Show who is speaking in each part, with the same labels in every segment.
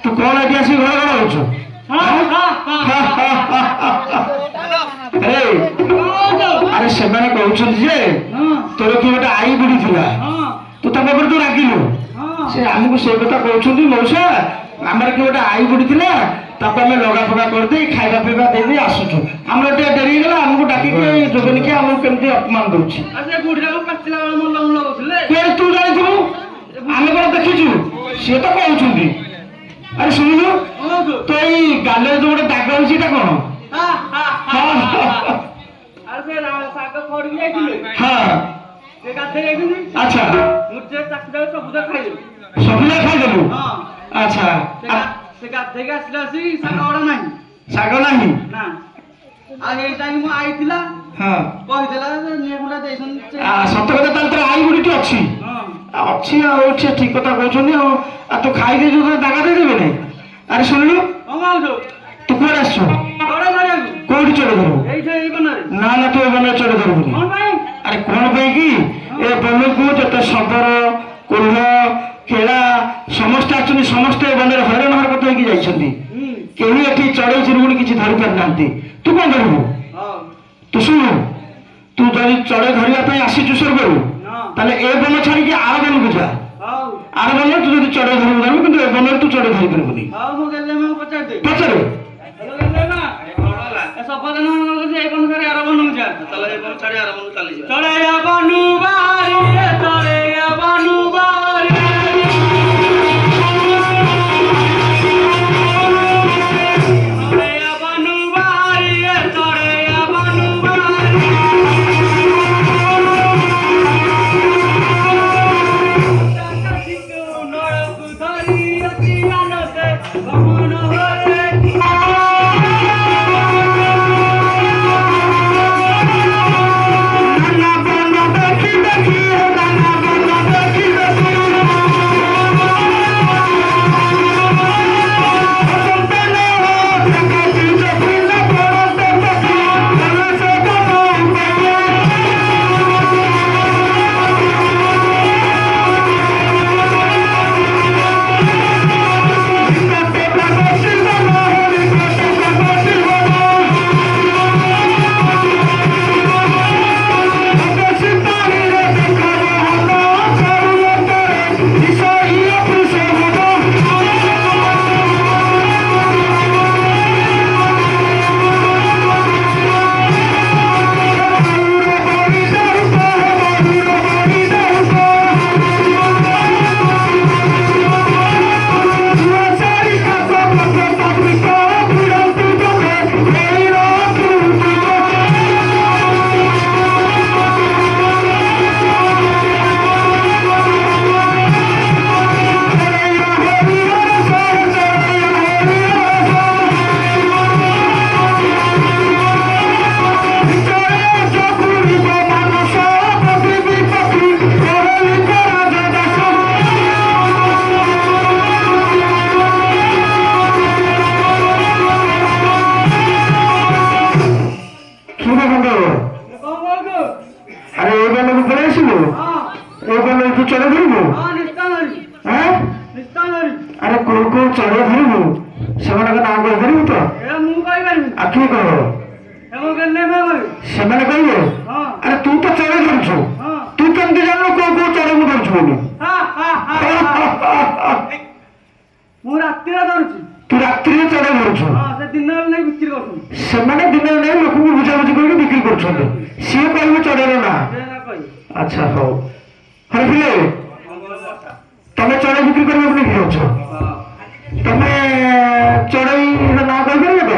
Speaker 1: ତୁ କଣ ଏଠି ଆସିକି ଘର ଘର ହଉଛୁ? ଆରେ ସେମାନେ କହୁଛନ୍ତି ଯେ ତୋର କିଏ ଗୋଟେ ଆଈ ବୁଢୀ ଥିଲା, ତୁ ତାଙ୍କ ଉପରେ ତୁ ରାଗିଲୁ। ସେ ଆମକୁ ସେ କଥା କହୁଛନ୍ତି, ମଉସା ଆମର କିଏ ଗୋଟେ ଆଈ ବୁଢୀ ଥିଲା, ତାକୁ ଆମେ ଲଗା ଫଗା କରିଦେଇ ଖାଇବା ପିଇବା ଦେଇଦେଇ ଆସୁଛୁ। ଆମର ଟିକେ ଡେରି ହେଇଗଲା, ଆମକୁ ଡାକିକି ଯୋଗନିକି ଆମକୁ କେମିତି ଅପମାନ ଦଉଛି। ତୁ ଜାଣିଥିବୁ, ଆମେ କଣ ଦେଖିଛୁ? ସିଏ ତ କହୁଛନ୍ତି। ଆରେ ଶୁଣିଲୁ, ତ ଏଇ ଗାଲରେ ଯୋଉ ଗୋଟେ ଦାଗ ହେଉଛି ଏଇଟା କଣ? ଆଚ୍ଛା ସବୁଯାକ ଖାଇଦେଲୁ? ଆଚ୍ଛା ଶାଗ ନାହିଁ? ସତ କଥା, ତାହେଲେ ତୋର ଆଈ ବୁଢୀଟି ଅଛି? ଅଛି ଆଉ, ସେ ଠିକ କଥା କହୁଛନ୍ତି। ଆଉ ତୁ ଖାଇଦେଇଛୁ, ଦାଗା ଦେଇଦେବେ ନାଇଁ? ଆରେ ଶୁଣିଲୁ, ତୁ କୁଆଡେ ଆସିଛୁ? କୋଉଠି ଚଢେଇ ଧରିବୁ? ନା ନା, ତୁ ଏ ବନରେ ଚଢେଇ ଧରିବୁନି। ଆରେ କଣ ପାଇଁ କି? ଏ ବନକୁ ଯେତେ ଶବର, କୋଲ୍ହ, କେଳା ସମସ୍ତେ ଆସୁଛନ୍ତି। ସମସ୍ତେ ଏ ବନରେ ହଇରାଣ ହରକତ ହେଇକି ଯାଇଛନ୍ତି। କେହି ଏଠି ଚଢେଇ ଚିରୁଗୁଣି କିଛି ଧରି ପାରିନାହାନ୍ତି। ତୁ କଣ ଧରିବୁ? ତୁ ଶୁଣୁ, ତୁ ଯଦି ଚଢେଇ ଧରିବା ପାଇଁ ଆସିଛୁ ସ୍ୱର୍ଗରୁ, ତାହେଲେ ଏ ବନ ଛାଡିକି ଆର ବନକୁ ଯା। ଆର ବନରେ ତୁ ଯଦି ଚଢେଇ ଧରିବୁ ଧରିବୁ, କିନ୍ତୁ ଏ ବନରେ ତୁ ଚଢେଇ ଧରି ପାରିବୁନି। ପଚାରେ ଆରେ କୋଉ କୋଉ ଚଢେଇ ଧରିବୁ ସେମାନଙ୍କ ନାଁ କହିପାରିବୁ ତ? କିଏ କହିବ? ସେମାନେ କହିବେ? ଆରେ ତୁ ତ ଚଢେଇ ଧରୁଛୁ, ତୁ କେମିତି ଜାଣିଲୁ କୋଉ କୋଉ ଚଢେଇ ମୁଁ ଧରୁଛୁ ବୋଲି?
Speaker 2: ମୁଁ ରାତିରେ ଧରୁଛି।
Speaker 1: ତୁ ରାତିରେ ଚଢେଇ ଧରୁଛୁ? ସେମାନେ ଦିନରେ ନେଇ ଲୋକଙ୍କୁ ବୁଝାବୁଝି କରିକି ବିକ୍ରି କରୁଛନ୍ତି। ସିଏ କହିବେ ଚଢେଇର ନାଁ? ଆଚ୍ଛା ହଉ। ହରେ ପିଲେ, ତମେ ଚଢେଇ ବିକ୍ରି କରିବା ବୋଲି ଯାଉଛ? ତମେ ଚଢେଇର ନାଁ କହିପାରିବ ତ?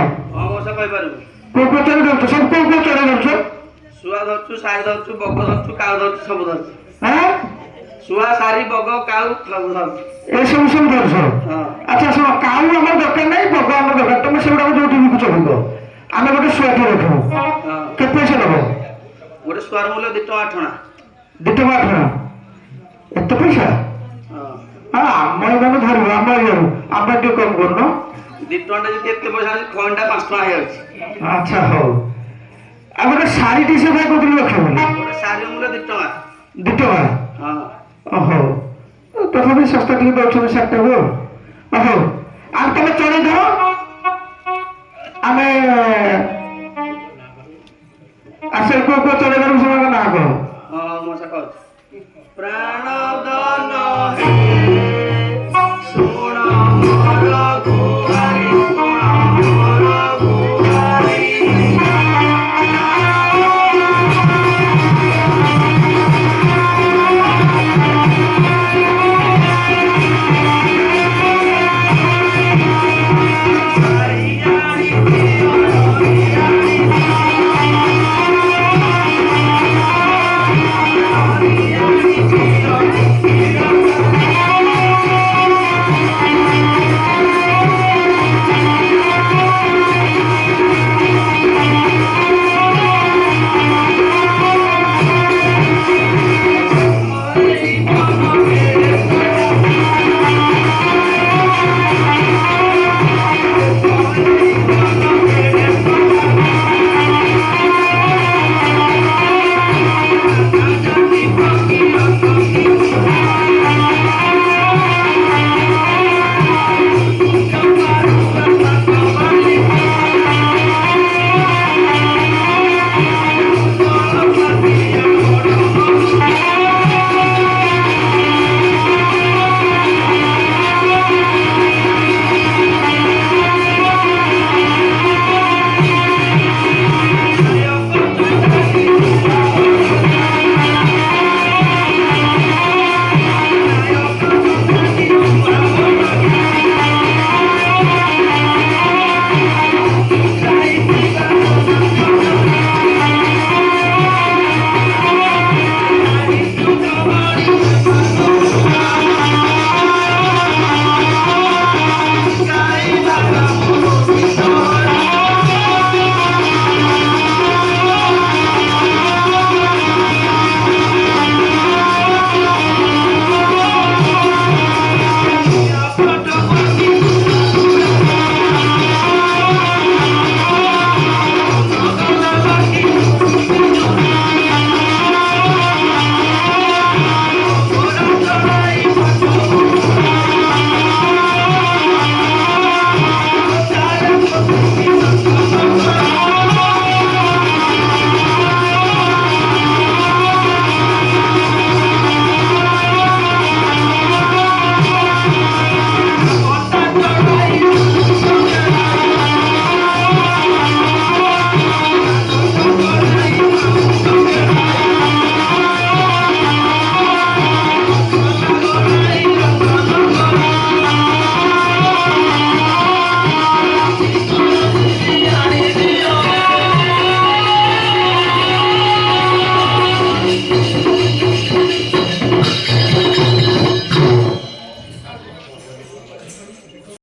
Speaker 1: କୋଉ କୋଉ ଚଢେଇ ଧରୁଛ? ସବୁ କୋଉ କୋଉ ଚଢେଇ ଧରୁଛ?
Speaker 2: ଶୁଆ ଧରୁଛୁ, ସାରି ଧରୁଛୁ, ବଗ ଧରୁଛୁ, କାଉ ଧରୁଛୁ, ସବୁ ଧରୁଛୁ। ଶୁଆ, ସାରି, ବଗ, କାଉ ସବୁ ଧରୁଛୁ।
Speaker 1: ଏସବୁ ସବୁ ଧରୁଛ? ଆଚ୍ଛା ଶୁଣ, କାଉ ଆମର ଦରକାର ନାହିଁ, ବଗ ଆମର ଦରକାର। ତମେ ସେଗୁଡାକ ଯୋଉଠି ବିକୁଛ ବିକ, ଆମେ ଗୋଟେ ଶୁଆଟେ ରଖିବୁ। କେତେ ପଇସା ନେବ?
Speaker 2: ଗୋଟେ ଶୁଆର ମୂଲ୍ୟ 2 ଟଙ୍କା 8 ଅଣା।
Speaker 1: 2 ଟଙ୍କା 8 ଅଣା? ଏତେ ପଇସା? ଆମ ଏମାନେ ଧରିବୁ, ଆମ ଇଏରୁ ଆମେ ଟିକେ କମ କରୁନ।
Speaker 2: 2 ଟଙ୍କା ଯଦି ଏତେ ପଇସା ଅଛି, ଖଣ୍ଡା 5 ଟଙ୍କା ହେଇଯାଉଛି।
Speaker 1: ଆଚ୍ଛା ହଉ। ଆଉ ଗୋଟେ ଶାଢୀଟି ସେ ଭାଇ କହୁଥିଲି ରଖିବ ବୋଲି।
Speaker 2: ଗୋଟେ ଶାଢୀ ମୂଲ୍ୟ 2 ଟଙ୍କା।
Speaker 1: 2 ଟଙ୍କା? ହଉ। ତଥାପି ଶସ୍ତା ଟିକେ ଦଉଛନ୍ତି ଶାଢୀଟାକୁ। ହଉ। ଚଢେଇ ଧର ଆମେ ଆସେ କୁହ କୁହ ଚଢେଇ ଧର ସେମାନଙ୍କ ନାଁ କହ।
Speaker 2: ହଁ ମୁଁ କହୁଛି ପ୍ରାଣ ଦନ